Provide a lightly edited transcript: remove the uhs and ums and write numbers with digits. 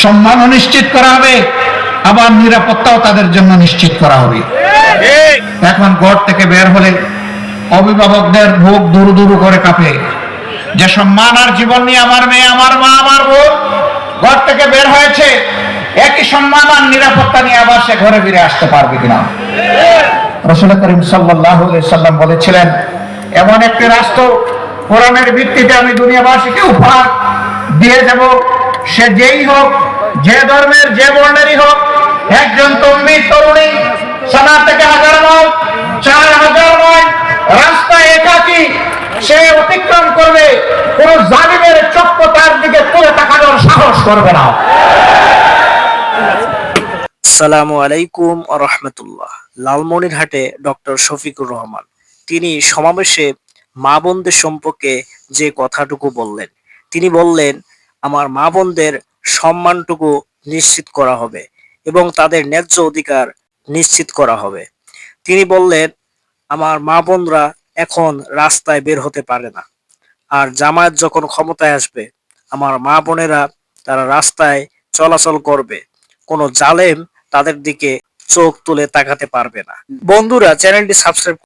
সম্মানও নিশ্চিত করা হবে, আবার নিরাপত্তাও তাদের জন্য নিশ্চিত করা হবে। এখন ঘর থেকে বের হলে অভিভাবকদের বুক দুরু দুরু করে কাঁপে, যে সম্মান আর জীবন নিয়ে আমার মেয়ে, আমার মা, আমার বোন ঘর থেকে বের হয়েছে, একই সম্মান আর নিরাপত্তা নিয়ে আবার সে ঘরে ফিরে আসতে পারবে কিনা। রাসূল করিম সাল্লাল্লাহু আলাইহি সাল্লাম বলেছিলেন, এমন একটি রাষ্ট্র কোরআনের ভিত্তিতে আমি দুনিয়াবাসীকে উপহার দিয়ে যাব, সে যেই হোক, যে ধর্মের, যে বর্ণেরই হোক, একজন তরুণী তরুণী সানা থেকে 1000 মাইল, 4000 মাইল রাস্তায় একাকী সে অতিক্রম করবে, কোন জালিমের চক্ষু তার দিকে তুলে তাকানোর সাহস করবে না। আসসালামু আলাইকুম ওয়া রাহমাতুল্লাহ। লালমনিরহাটে ডক্টর শফিকুর রহমান তিনি সমাবেশে মা বোনদের সম্পর্কে যে কথাটুকু বললেন, তিনি বললেন আমার মা বোনদের সম্মানটুকু নিশ্চিত করা হবে এবং তাদের ন্যায্য অধিকার নিশ্চিত করা হবে। তিনি বললেন আমার মা বোনরা এখন রাস্তায় বের হতে পারে না, আর জামায়াত যখন ক্ষমতায় আসবে আমার মা বোনেরা তারা রাস্তায় চলাচল করবে, কোনো জালেম তাদের দিকে চোখ তুলে তাকাতে পারবে না। বন্ধুরা, চ্যানেলটি সাবস্ক্রাইব